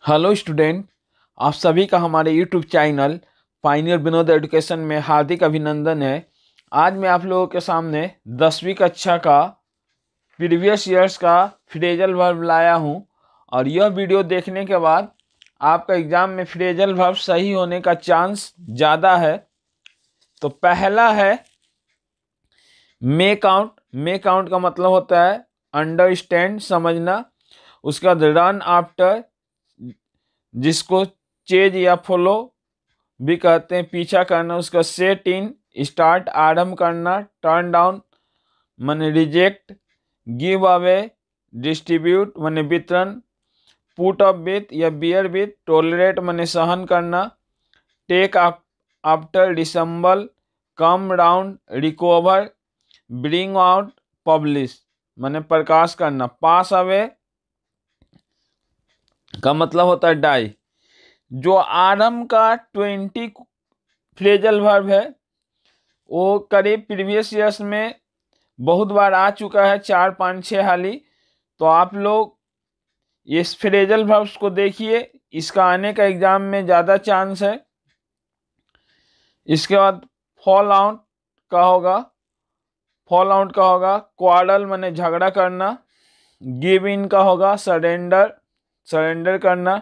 Hello student, आप सभी का हमारे YouTube channel pioneer Vinod education में हार्दिक अभिनंदन है। आज मैं आप लोगों के सामने 10वीं कक्षा का प्रीवियस ईयर्स का फ्रेजल वर्ब लाया हूं और यह वीडियो देखने के बाद आपका एग्जाम में फ्रेजल वर्ब सही होने का चांस ज़्यादा है। तो पहला है मे काउंट। मे काउंट का मतलब होता है अंडरस्टैंड, समझना। उसका बाद रन आफ्टर, जिसको चेज या फॉलो भी कहते हैं, पीछा करना। उसका सेट इन, स्टार्ट, आरंभ करना। टर्न डाउन माने रिजेक्ट। गिव अवे, डिस्ट्रीब्यूट माने वितरण। पुट अप विथ या बियर विथ, टॉलरेट माने सहन करना। Take after, resemble. Come round, recover. Bring out, publish माने प्रकाश करना। पास अवे का मतलब होता है डाई। जो आरंभ का 20 फ्रेजल वर्ब है वो करीब प्रीवियस ईयर्स में बहुत बार आ चुका है, 4-5-6 हाली। तो आप लोग इस फ्रेजल वर्ब्स को देखिए, इसका आने का एग्जाम में ज़्यादा चांस है। इसके बाद फॉल आउट का होगा। फॉल आउट का होगा क्वारल माने झगड़ा करना। गिव इन का होगा सरेंडर, सरेंडर करना।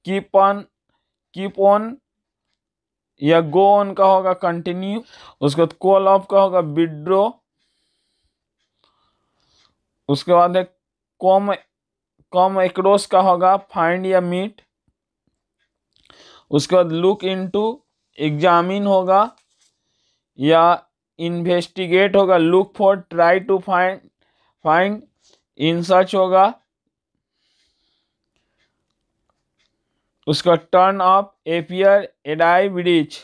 कीप ऑन या गो ऑन का होगा कंटिन्यू। उसके बाद कॉल ऑफ का होगा विड्रॉ। उसके बाद है कम एक्रॉस का होगा फाइंड या मीट। उसके बाद लुक इनटू, एग्जामिन होगा या इन्वेस्टिगेट होगा। Look for, try to find. In search होगा। उसका turn up, appear, arrive, reach.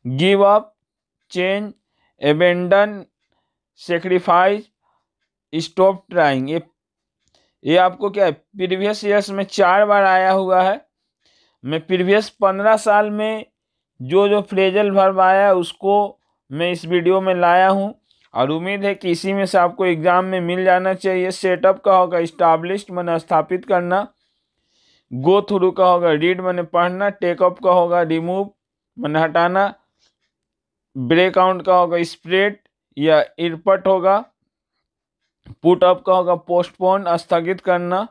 Give up, change, abandon, sacrifice, stop trying. ये आपको क्या है, प्रीवियस ईयर्स में 4 बार आया हुआ है। मैं प्रीवियस 15 साल में जो जो फ्रेजल वर्ब आया है उसको मैं इस वीडियो में लाया हूं और उम्मीद है कि इसी में से आपको एग्जाम में मिल जाना चाहिए। सेटअप का होगा इस्टाब्लिश्ड माने स्थापित करना। गो थ्रू का होगा रीड माने पढ़ना। टेकअप का होगा रिमूव माने हटाना। ब्रेक आउट का होगा स्प्रेड या इरपट होगा। पुट अप का होगा पोस्टपोन, स्थगित करना।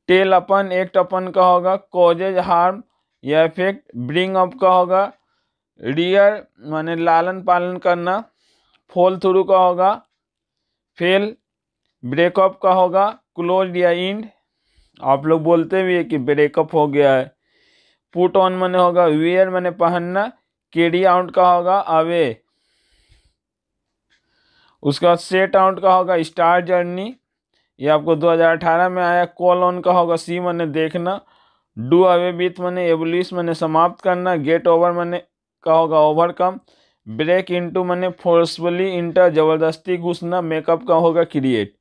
टेल अपन, एक्ट अपन का होगा कॉजेज हार्म या इफेक्ट। ब्रिंग अप का होगा रियर माने लालन पालन करना। फॉल थ्रू का होगा फेल। ब्रेकअप का होगा क्लोज या इंड। आप लोग बोलते भी है कि ब्रेकअप हो गया है। पुट ऑन माने होगा वियर माने पहनना। कैरी आउट का होगा अवे। उसके बाद सेट आउट का होगा स्टार जर्नी, ये आपको 2018 में आया। कॉल ऑन का होगा सी माने देखना। डू अवे विथ माने एबलिश माने समाप्त करना। गेट ओवर माने का होगा ओवरकम। ब्रेक इनटू माने फोर्सफुली इंटर, जबरदस्ती घुसना। मेकअप का होगा क्रिएट।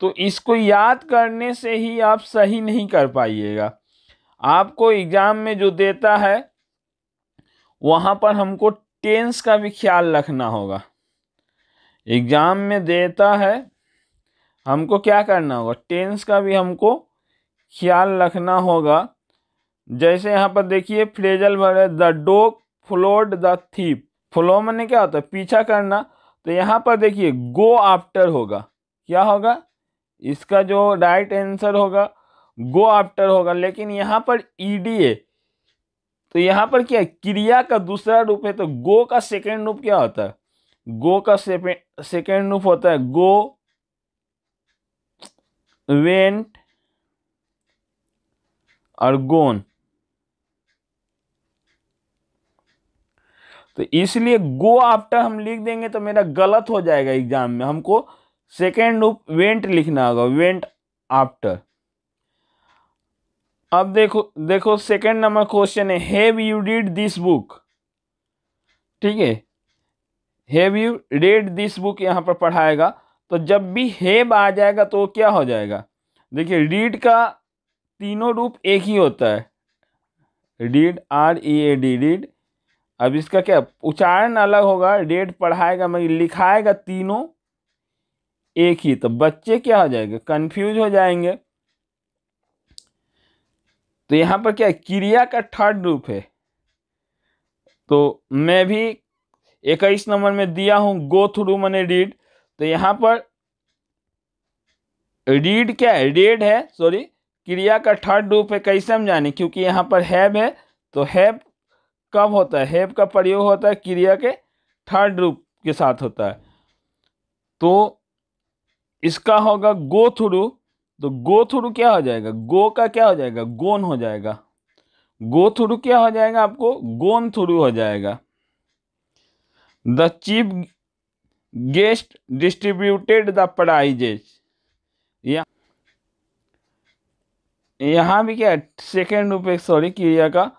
तो इसको याद करने से ही आप सही नहीं कर पाइएगा। आपको एग्जाम में जो देता है वहां पर हमको टेंस का भी ख्याल रखना होगा। एग्जाम में देता है, हमको क्या करना होगा, टेंस का भी हमको ख्याल रखना होगा। जैसे यहाँ पर देखिए फ्रेजल वर्ब है the dog followed the thief. Follow माने क्या होता है, पीछा करना। तो यहाँ पर देखिए गो आफ्टर होगा, क्या होगा, इसका जो राइट आंसर होगा गो आफ्टर होगा। लेकिन यहाँ पर ईडी है तो यहाँ पर क्या है, क्रिया का दूसरा रूप है। तो गो का सेकेंड रूप क्या होता है, गो का सेकेंड रूप होता है गो, वेंट और गोन। तो इसलिए गो आफ्टर हम लिख देंगे तो मेरा गलत हो जाएगा एग्जाम में। हमको सेकेंड रूप वेंट लिखना होगा, वेंट आफ्टर। अब देखो सेकेंड नंबर क्वेश्चन है have you read this book. ठीक है, have you read this book यहाँ पर पढ़ाएगा। तो जब भी हैव आ जाएगा तो क्या हो जाएगा, देखिए रीड का तीनों रूप एक ही होता है, रीड, READ, रीड। अब इसका क्या उच्चारण अलग होगा, रेड पढ़ाएगा मगर लिखाएगा तीनों एक ही। तो बच्चे क्या हो जाएंगे, कंफ्यूज हो जाएंगे। तो यहाँ पर क्या है, क्रिया का थर्ड रूप है। तो मैं भी 21 नंबर में दिया हूं गो थ्रू माने रीड। तो यहाँ पर रीड क्या है, रेड है, सॉरी, क्रिया का थर्ड रूप है। कैसे हम जाने, क्योंकि यहाँ पर हैव है, तो हैव कब होता है, हैव का प्रयोग होता है क्रिया के थर्ड रूप के साथ होता है। तो इसका होगा गो थ्रू। तो गो थ्रू क्या हो जाएगा, गो का क्या हो जाएगा, गोन हो जाएगा। गो थ्रू क्या हो जाएगा आपको, गोन थ्रू हो जाएगा। The chief guest distributed the prizes. यहाँ भी क्या है, सेकेंड रूप है, सॉरी, क्रिया का।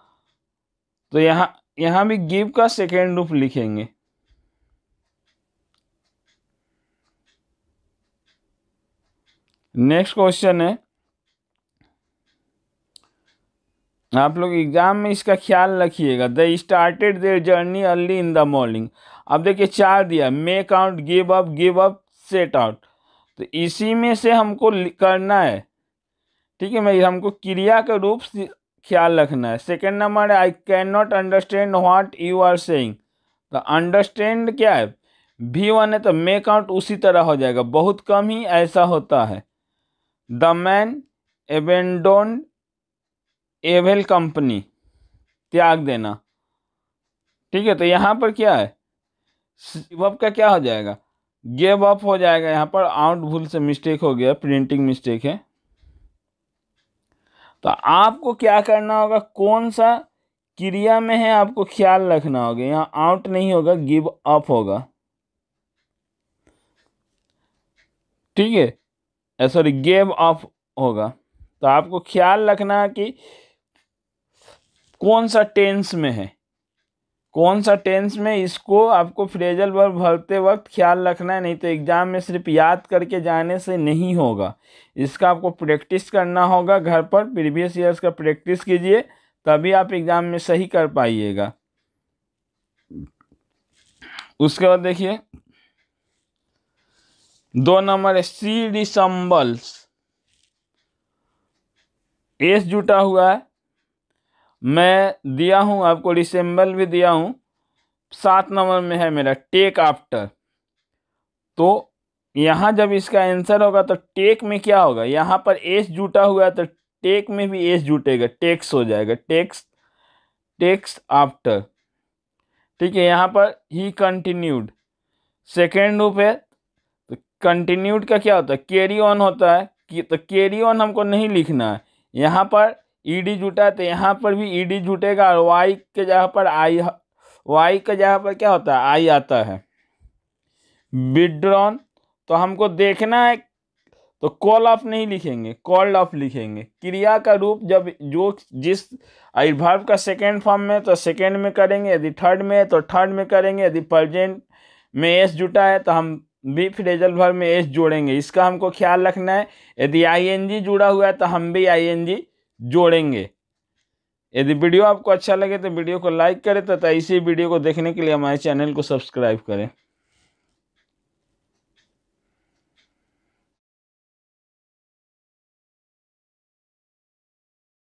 तो यहाँ भी गिव का सेकेंड रूप लिखेंगे। नेक्स्ट क्वेश्चन है, आप लोग एग्जाम में इसका ख्याल रखिएगा। The started their journey early in the morning. अब देखिए 4 दिया, make out, give up, set out. तो इसी में से हमको करना है, ठीक है। मैं हमको क्रिया का रूप ख्याल रखना है। सेकेंड नंबर है, I can not understand what you are saying. तो अंडरस्टैंड क्या है, V1 है, तो मेक आउट उसी तरह हो जाएगा, बहुत कम ही ऐसा होता है। द मैन एबेंडोन्ड एवेल कंपनी, त्याग देना, ठीक है। तो यहाँ पर क्या है, गिव अप का क्या हो जाएगा, गिव अप हो जाएगा। यहाँ पर आउट भूल से मिस्टेक हो गया, प्रिंटिंग मिस्टेक है। तो आपको क्या करना होगा, कौन सा क्रिया में है आपको ख्याल रखना होगा। यहाँ आउट नहीं होगा, गिव अप होगा, ठीक है, सॉरी, गिव अप होगा। तो आपको ख्याल रखना है कि कौन सा टेंस में है, कौन सा टेंस में, इसको आपको फ्रेजल वर्ब भरते वक्त ख्याल रखना है। नहीं तो एग्जाम में सिर्फ याद करके जाने से नहीं होगा, इसका आपको प्रैक्टिस करना होगा घर पर। प्रीवियस ईयर्स का प्रैक्टिस कीजिए, तभी आप एग्जाम में सही कर पाइएगा। उसके बाद देखिए 2 नंबर है, सी रिसम्बल्स, एस जुटा हुआ है। मैं दिया हूं आपको रिसेंबल भी दिया हूं। 7 नंबर में है मेरा टेक आफ्टर। तो यहां जब इसका आंसर होगा तो टेक में क्या होगा, यहां पर एस जुटा हुआ है तो टेक में भी एस जुटेगा, टेक्स हो जाएगा, टेक्स आफ्टर, ठीक है। यहां पर ही कंटिन्यूड, सेकेंड रूप है। तो कंटिन्यूड का क्या होता है, कैरी ऑन होता है। तो कैरी ऑन हमको नहीं लिखना है, यहाँ पर ईडी जुटा है तो यहाँ पर भी ईडी जुटेगा, और वाई के जगह पर आई, वाई के जगह पर क्या होता है, आई आता है। विड्रॉन, तो हमको देखना है, तो कॉल ऑफ नहीं लिखेंगे, कॉल्ड ऑफ लिखेंगे। क्रिया का रूप जब जो जिस वर्ब का सेकेंड फॉर्म में तो सेकेंड में करेंगे, यदि थर्ड में है तो थर्ड में करेंगे, यदि प्रेजेंट में एस जुटा है तो हम भी फ्रेजल वर्ब में एस जोड़ेंगे। इसका हमको ख्याल रखना है। यदि आईएनजी जुड़ा हुआ है तो हम भी आईएनजी जोड़ेंगे। यदि वीडियो आपको अच्छा लगे तो वीडियो को लाइक करें तथा इसी वीडियो को देखने के लिए हमारे चैनल को सब्सक्राइब करें।